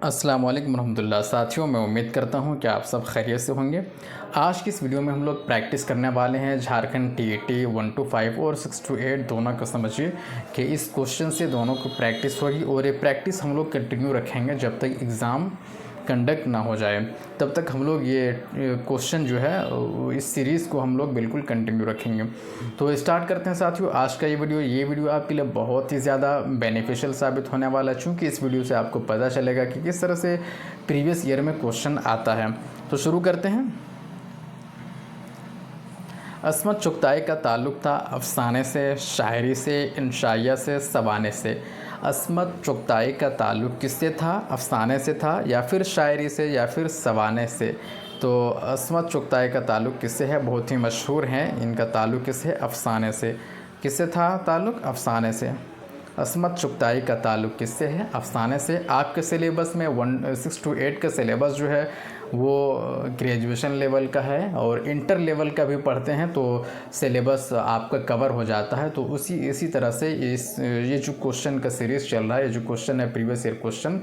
अस्सलाम वालेकुम रहमतुल्लाह। साथियों, मैं उम्मीद करता हूँ कि आप सब खैरियत से होंगे। आज की इस वीडियो में हम लोग प्रैक्टिस करने वाले हैं झारखंड टीईटी 1 to 5 और 6 to 8 दोनों को। समझिए कि इस क्वेश्चन से दोनों को प्रैक्टिस होगी और ये प्रैक्टिस हम लोग कंटिन्यू रखेंगे जब तक एग्ज़ाम कंडक्ट ना हो जाए, तब तक हम लोग ये क्वेश्चन जो है इस सीरीज़ को हम लोग बिल्कुल कंटिन्यू रखेंगे। तो स्टार्ट करते हैं साथियों आज का ये वीडियो आपके लिए बहुत ही ज़्यादा बेनिफिशियल साबित होने वाला है, चूँकि इस वीडियो से आपको पता चलेगा कि किस तरह से प्रीवियस ईयर में क्वेश्चन आता है। तो शुरू करते हैं। अस्मत चुगताई का ताल्लुक़ था अफसाने से, शायरी से, इंशाइया से, सवाने से। अस्मत चुगताई का ताल्लुक़ किससे था? अफसाने से था या फिर शायरी से या फिर सवाने से? तो अस्मत चुगताई का ताल्लुक़ किससे है? बहुत ही मशहूर हैं, इनका ताल्लुक़ किससे? अफसाने से। किससे था ताल्लुक़? अफसाने से। अस्मत चुगताई का ताल्लुक़ किससे है? अफसाने से। आपके सिलेबस में 6 to 8 का सिलेबस जो है वो ग्रेजुएशन लेवल का है और इंटर लेवल का भी पढ़ते हैं तो सिलेबस आपका कवर हो जाता है। तो इसी तरह से ये जो क्वेश्चन का सीरीज़ चल रहा है, ये जो क्वेश्चन है प्रीवियस ईयर क्वेश्चन,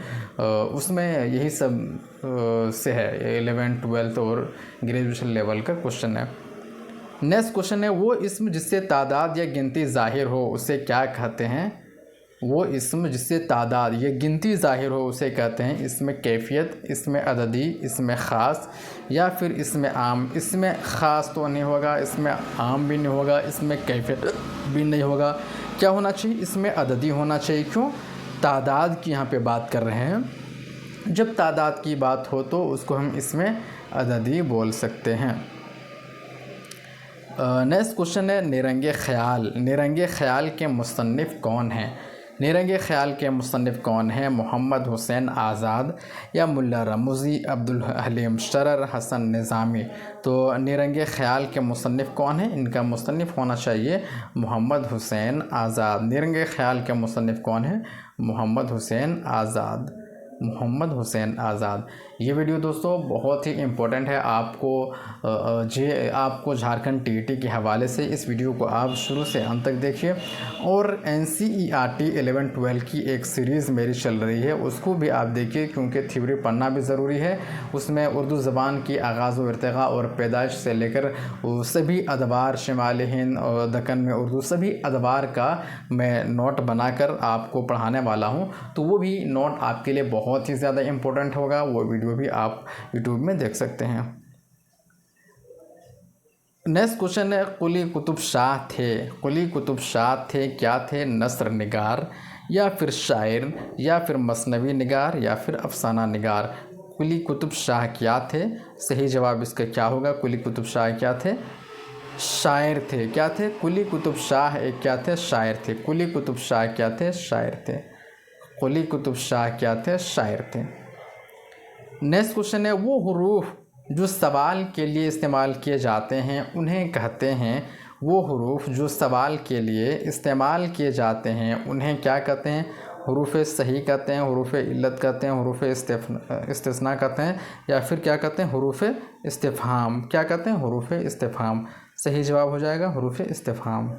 उसमें यही सब से है। 11th 12th और ग्रेजुएशन लेवल का क्वेश्चन है। नेक्स्ट क्वेश्चन है, वो इस्म जिससे तादाद या गिनती ज़ाहिर हो उसे क्या कहते हैं? वो इस्म जिससे तादाद या गिनती ज़ाहिर हो उसे कहते हैं इसमें कैफियत, इसमें अददी, इसमें ख़ास या फिर इसमें आम। इसमें ख़ास तो नहीं होगा, इसमें आम भी नहीं होगा, इसमें कैफियत भी नहीं होगा। क्या होना चाहिए? इसमें अददी होना चाहिए। क्यों? तादाद की यहाँ पे बात कर रहे हैं। जब तादाद की बात हो तो उसको हम इसमें अददी बोल सकते हैं। नेक्स्ट क्वेश्चन है, निरंगे ख़याल। निरंगे ख़याल के मुसन्निफ़ कौन हैं? निरंगे ख़याल के मुसन्निफ़ कौन हैं? मोहम्मद हुसैन आज़ाद या मुल्ला रमज़ी, अब्दुल हलीम शरर, हसन निज़ामी। तो निरंगे ख़याल के मुसन्निफ़ कौन हैं? इनका मुसन्निफ़ होना चाहिए मोहम्मद हुसैन आज़ाद। निरंगे ख़याल के मुसन्निफ़ कौन हैं? मोहम्मद हुसैन आज़ाद। मोहम्मद हुसैन आज़ाद। ये वीडियो दोस्तों बहुत ही इम्पोर्टेंट है आपको झारखंड टीईटी के हवाले से। इस वीडियो को आप शुरू से अंत तक देखिए और NCERT 11-12 की एक सीरीज़ मेरी चल रही है, उसको भी आप देखिए क्योंकि थ्योरी पढ़ना भी ज़रूरी है। उसमें उर्दू ज़बान की आगाज़ व इर्तिक़ा और पैदाइश से लेकर सभी अदवार, शिमाल हिंद और दक्कन में उर्दू, सभी अदवार का मैं नोट बनाकर आपको पढ़ाने वाला हूँ। तो वो भी नोट आपके लिए बहुत ही ज़्यादा इम्पोर्टेंट होगा। वो वीडियो भी आप यूट्यूब में देख सकते हैं। नेक्स्ट क्वेश्चन है, कुली कुतुब शाह थे। कुली कुतुब शाह थे क्या थे? नस्र निगार या फिर शायर या फिर मसनवी निगार या फिर अफसाना निगार। कुली कुतुब शाह क्या थे? सही जवाब इसका क्या होगा? कुली कुतुब शाह क्या थे? शायर थे। क्या थे? कुली कुतुब शाह एक क्या थे? शायर थे। कुली कुतुब शाह क्या थे? शायर थे। कुली कुतुब शाह क्या थे? शायर थे। नेक्स्ट क्वेश्चन है, वो हुरूफ जो सवाल के लिए इस्तेमाल किए जाते हैं उन्हें कहते हैं। वो हुरूफ जो सवाल के लिए इस्तेमाल किए जाते हैं उन्हें क्या कहते हैं? हुरूफ सही कहते हैं, हुरूफ इल्लत कहते हैं, हुरूफ इस्तिस्ना कहते हैं या फिर क्या कहते हैं? हुरूफ इस्तिफ़हाम। क्या कहते हैं? हुरूफ इस्तिफ़हाम। सही जवाब हो जाएगा हुरूफ इस्तिफ़हाम।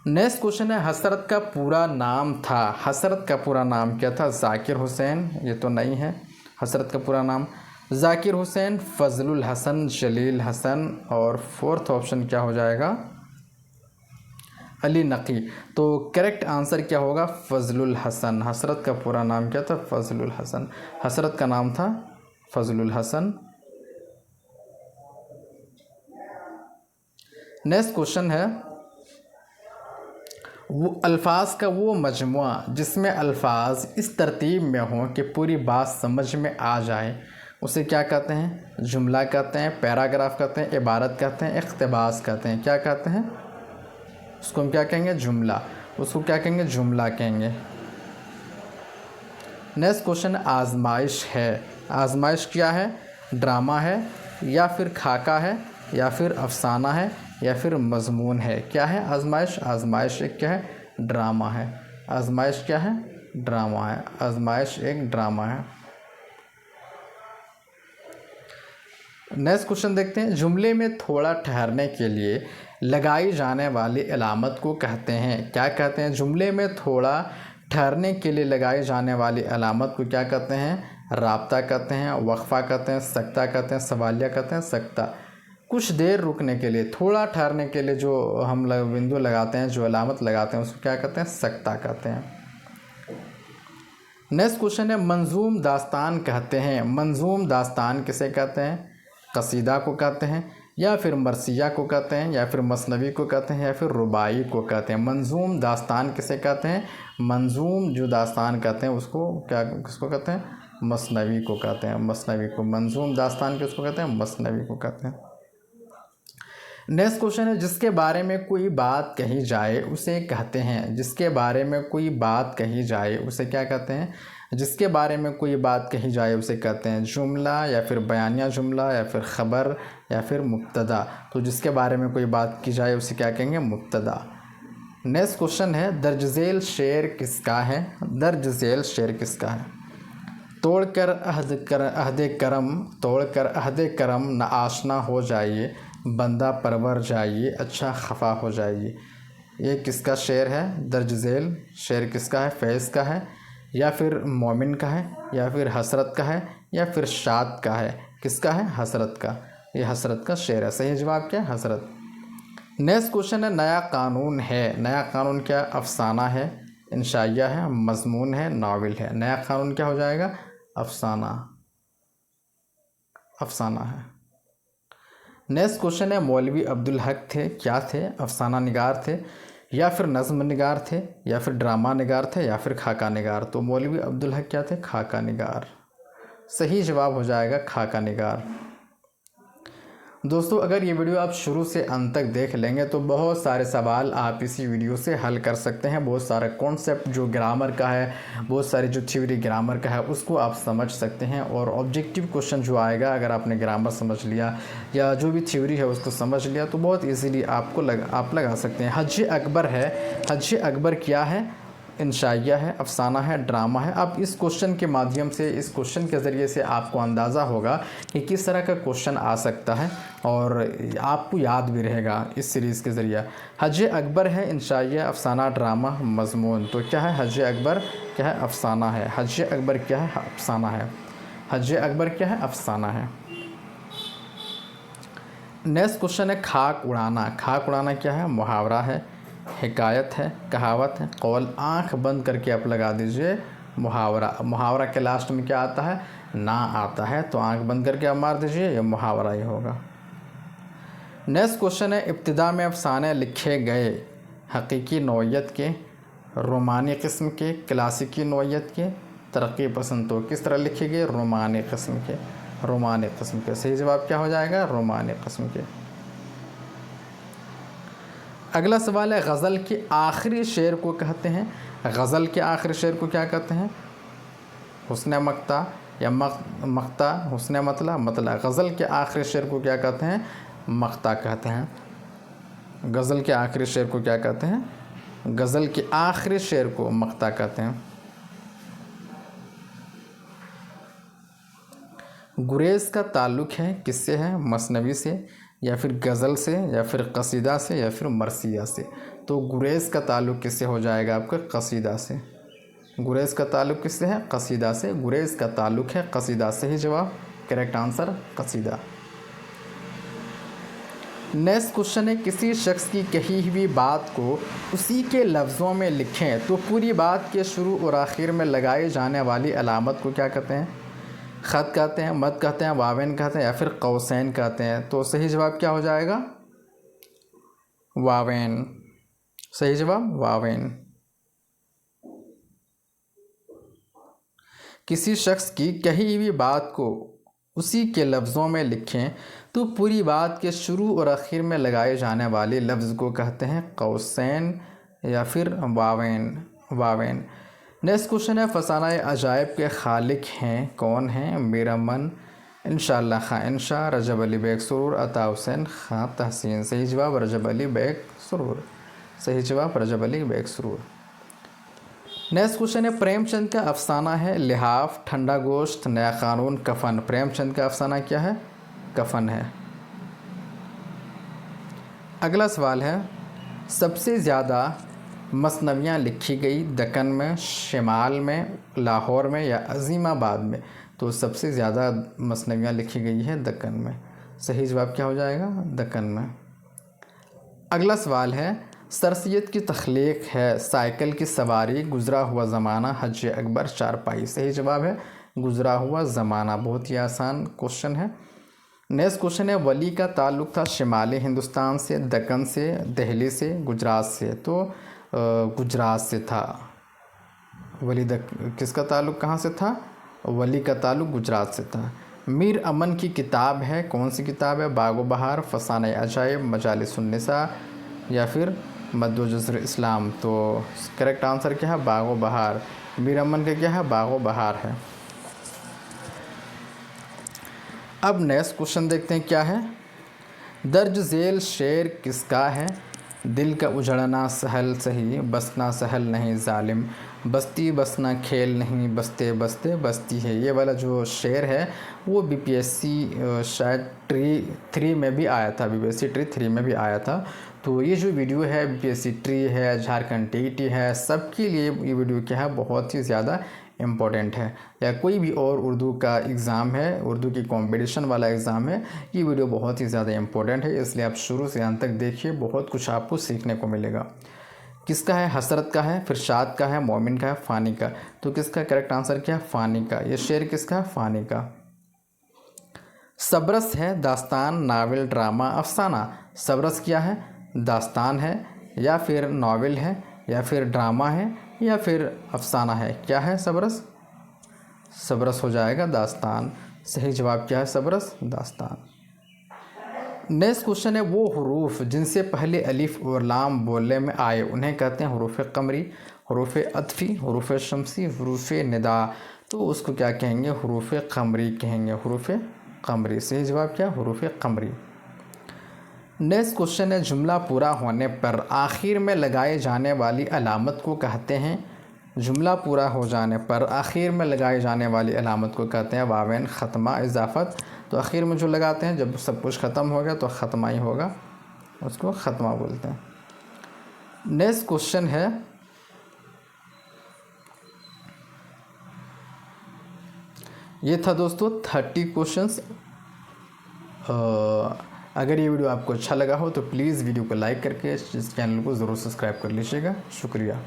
नेक्स्ट क्वेश्चन है, हसरत का पूरा नाम था। हसरत का पूरा नाम क्या था? ज़ाकिर हुसैन। ये तो नहीं है हसरत का पूरा नाम। ज़ाकिर हुसैन, फ़ज़लुल हसन, जलील हसन और फोर्थ ऑप्शन क्या हो जाएगा? अली नकी। तो करेक्ट आंसर क्या होगा? फ़ज़लुल हसन। हसरत का पूरा नाम क्या था? फ़ज़लुल हसन। हसरत का नाम था फ़ज़लुल हसन। नेक्स्ट क्वेश्चन है, वो अल्फाज का वो मजमुआ जिसमें अल्फाज इस तरतीब में हों कि पूरी बात समझ में आ जाए उसे क्या कहते हैं? जुमला कहते हैं, पैराग्राफ कहते हैं, इबारत कहते हैं, इक़्तिबास कहते हैं। क्या कहते हैं? उसको हम क्या कहेंगे? जुमला। उसको क्या कहेंगे? जुमला कहेंगे। नेक्स्ट क्वेश्चन आजमाइश है। आजमाइश क्या है? ड्रामा है या फिर खाका है या फिर अफसाना है या फिर मज़मून है। क्या है आजमाइश? आजमाइश एक क्या है? ड्रामा है। आजमाइश क्या है? ड्रामा है। आजमाइश एक ड्रामा है। नेक्स्ट क्वेश्चन देखते हैं, जुमले में थोड़ा ठहरने के लिए लगाई जाने वाली अलामत को कहते हैं। क्या कहते हैं? जुमले में थोड़ा ठहरने के लिए लगाई जाने वाली अलामत को क्या कहते हैं? राब्ता कहते हैं, वक्फ़ा कहते हैं, सक्ता कहते हैं, सवालिया कहते हैं, सक्ता। कुछ देर रुकने के लिए, थोड़ा ठहरने के लिए जो हम बिंदु लगाते हैं, जो अलामत लगाते हैं, उसको क्या कहते हैं? सक्ता कहते हैं। नेक्स्ट क्वेश्चन है, मंजूम दास्तान कहते हैं। मंजूम दास्तान किसे कहते हैं? कसीदा को कहते हैं, या फिर मरसिया को कहते हैं, या फिर मसनवी को कहते हैं, या फिर रुबाई को कहते हैं। मंजूम दास्तान किसे कहते हैं? मंजूम जो दास्तान कहते हैं उसको किसको कहते हैं? मसनवी को कहते हैं, मसनवी को। मंजूम दास्तान किसको कहते हैं? मसनवी को कहते हैं। नेक्स्ट क्वेश्चन है, जिसके बारे में कोई बात कही जाए उसे कहते हैं। जिसके बारे में कोई बात कही जाए उसे क्या कहते हैं? जिसके बारे में कोई बात कही जाए उसे कहते हैं जुमला, या फिर बयानिया जुमला, या फिर ख़बर, या फिर मुब्तदा। तो जिसके बारे में कोई बात की जाए उसे क्या कहेंगे? मुब्तदा। नेक्स्ट क्वेश्चन है, दर्ज झेल शेर किसका है? दर्ज झेल शेर किसका है? तोड़कर अहद करम न आशना हो जाइए, बंदा परवर जाइए, अच्छा खफा हो जाइए। ये किसका शेर है? दर्ज झेल शेर किसका है? फैज़ का है, या फिर मोमिन का है, या फिर हसरत का है, या फिर शाद का है? किसका है? हसरत का। ये हसरत का शेर है। सही जवाब क्या है? हसरत। नेक्स्ट क्वेश्चन है, नया कानून है। नया कानून क्या? अफसाना है, इंशाइया है, मजमून है, नावल है। नया कानून क्या हो जाएगा? अफसाना। अफसाना है। नेक्स्ट क्वेश्चन है, मौलवी अब्दुल हक थे, क्या थे? अफसाना निगार थे, या फिर नज़्म निगार थे, या फिर ड्रामा निगार थे, या फिर खाका निगार। तो मौलवी अब्दुल हक क्या थे? खाका निगार। सही जवाब हो जाएगा खाका निगार। दोस्तों, अगर ये वीडियो आप शुरू से अंत तक देख लेंगे तो बहुत सारे सवाल आप इसी वीडियो से हल कर सकते हैं। बहुत सारा कॉन्सेप्ट जो ग्रामर का है, बहुत सारी जो थ्योरी ग्रामर का है, उसको आप समझ सकते हैं। और ऑब्जेक्टिव क्वेश्चन जो आएगा, अगर आपने ग्रामर समझ लिया या जो भी थ्योरी है उसको समझ लिया, तो बहुत ईजीली आप लगा सकते हैं। हज अकबर है। हज अकबर क्या है? इंशाइया है, अफसाना है, ड्रामा है। अब इस क्वेश्चन के माध्यम से, इस क्वेश्चन के ज़रिए से आपको अंदाज़ा होगा कि किस तरह का क्वेश्चन आ सकता है, और आपको याद भी रहेगा इस सीरीज़ के ज़रिए। हज अकबर है, इंशाइया, अफसाना, ड्रामा, मजमून। तो क्या है? हज अकबर क्या है? अफसाना है। हज अकबर क्या है? अफसाना है। हज अकबर क्या है? अफसाना है। नेक्स्ट क्वेश्चन है, खाक उड़ाना। खाक उड़ाना क्या है? मुहावरा है, हिकायत है, कहावत है, कौल। आँख बंद करके आप लगा दीजिए मुहावरा। मुहावरा के लास्ट में क्या आता है? ना आता है, तो आँख बंद करके आप मार दीजिए, ये मुहावरा ही होगा। नेक्स्ट क्वेश्चन है, इब्तिदा में अफसाने लिखे गए हकीकी नौइयत के, रोमानी किस्म के, क्लासिकी नौइयत के, तरक्की पसंद। तो किस तरह लिखे गए? रोमानी किस्म के। रोमानी किस्म के। सही जवाब क्या हो जाएगा? रोमानी किस्म के। अगला सवाल है, गज़ल के आखिरी शेर को कहते हैं। गज़ल के आखिरी शेर को क्या कहते हैं? हुस्न मक्ता, या मक्ता, हुस्न मतला, मतला। गज़ल के आखिरी शेर को क्या कहते हैं? मक्ता कहते हैं। गज़ल के आखिरी शेर को क्या कहते हैं? गज़ल के आखिरी शेर को मक्ता कहते हैं। गुरेज़ का ताल्लुक़ है किससे है? मसनवी से, या फिर गज़ल से, या फिर कसीदा से, या फिर मरसिया से। तो गुरेज़ का ताल्लुक़ किससे हो जाएगा? आपका कसीदा से। गुरेज़ का ताल्लुक़ किससे है? कसीदा से। गुरेज़ का ताल्लुक़ है कसीदा से। ही जवाब, करेक्ट आंसर कसीदा। नेक्स्ट क्वेश्चन है, किसी शख्स की कही हुई बात को उसी के लफ्ज़ों में लिखें तो पूरी बात के शुरू और आखिर में लगाई जाने वाली अलामत को क्या कहते हैं? ख़त कहते हैं, मद कहते हैं, वावेन कहते हैं, या फिर कौसैन कहते हैं। तो सही जवाब क्या हो जाएगा? वावेन। सही जवाब वावेन। किसी शख्स की कही हुई बात को उसी के लफ्ज़ों में लिखें तो पूरी बात के शुरू और आखिर में लगाए जाने वाले लफ्ज़ को कहते हैं कौसैन, या फिर वावेन। वावेन। नेक्स्ट क्वेश्चन है, फसाना अजायब के खालिक हैं कौन हैं? मेरा मन, इंशाअल्लाह खां इंशा, रजब अली बेग सुरूर, अता हुसैन खां तहसीन। सही जवाब रजब अली बेग सुरूर। सही जवाब रजब अली बेग सुरूर। नेक्स्ट क्वेश्चन है, प्रेमचंद का अफसाना है लिहाफ, ठंडा गोश्त, नया कानून, कफन। प्रेमचंद का अफसाना क्या है? कफन है। अगला सवाल है, सबसे ज़्यादा मसनवियाँ लिखी गई दक्कन में, शिमाल में, लाहौर में या अज़ीमाबाद में? तो सबसे ज़्यादा मसनवियाँ लिखी गई है दक्कन में। सही जवाब क्या हो जाएगा? दक्कन में। अगला सवाल है, सर सैयद की तख्लीक है साइकिल की सवारी, गुज़रा हुआ ज़माना, हज अकबर, चारपाई। सही जवाब है गुज़रा हुआ ज़माना। बहुत ही आसान क्वेश्चन है। नेक्स्ट क्वेश्चन है, वली का ताल्लुक़ था शिमाली हिंदुस्तान से, दक्कन से, दिल्ली से, गुजरात से? तो गुजरात से था। किसका ताल्लुक़ कहाँ से था? वली का ताल्लुक़ गुजरात से था। मीर अमन की किताब है, कौन सी किताब है? बागो बहार, फसाने अजाइब, मजालिसुन्निसा या फिर मद्दो जज़र इस्लाम? तो करेक्ट आंसर क्या है? बागो बहार। मीर अमन का क्या है? बागो बहार है। अब नेक्स्ट क्वेश्चन देखते हैं क्या है। दर्ज झेल शेर किसका है? दिल का उजड़ना सहल सही, बसना सहल नहीं जालिम, बस्ती बसना खेल नहीं, बसते बसते बस्ती है। ये वाला जो शेर है वो BPSC शायद ट्री 3 में भी आया था, BPSC ट्री 3 में भी आया था। तो ये जो वीडियो है BPSC ट्री है, झारखंड TET है, सबके लिए ये वीडियो क्या है, बहुत ही ज़्यादा इम्पोर्टेंट है। या कोई भी और उर्दू का एग्ज़ाम है, उर्दू की कंपटीशन वाला एग्ज़ाम है, ये वीडियो बहुत ही ज़्यादा इम्पोर्टेंट है, इसलिए आप शुरू से अंत तक देखिए, बहुत कुछ आपको सीखने को मिलेगा। किसका है? हसरत का है, फिर शाद का है, मोमिन का है, फ़ानी का? तो किसका करेक्ट आंसर क्या है? फ़ानी का। ये शेर किसका है? फ़ानी का। सबरस है दास्तान, नावल, ड्रामा, अफसाना? सबरस क्या है? दास्तान है, या फिर नावल है, या फिर ड्रामा है, या फिर अफसाना है? क्या है सबरस? सबरस हो जाएगा दास्तान। सही जवाब क्या है? सबरस, दास्तान। नेक्स्ट क्वेश्चन है, वो हरूफ जिनसे पहले अलिफ और लाम बोलने में आए उन्हें कहते हैं हरूफ कमरी, हरूफ अतफ़ी, हरूफ शमसी, हरूफ निदा? तो उसको क्या कहेंगे? हरूफ कमरी कहेंगे, हरूफ कमरी। सही जवाब क्या? हरूफ कमरी। नेक्स्ट क्वेश्चन है, जुमला पूरा होने पर आखिर में लगाए जाने वाली अलामत को कहते हैं? जुमला पूरा हो जाने पर आखिर में लगाए जाने वाली अलामत को कहते हैं वावेन, ख़त्मा, इजाफ़त? तो आखिर में जो लगाते हैं, जब सब कुछ ख़त्म हो गया तो ख़त्मा ही होगा, उसको ख़त्मा बोलते हैं। नेक्स्ट क्वेश्चन है, ये था दोस्तों 30 क्वेश्चंस। अगर ये वीडियो आपको अच्छा लगा हो तो प्लीज़ वीडियो को लाइक करके इस चैनल को ज़रूर सब्सक्राइब कर लीजिएगा। शुक्रिया।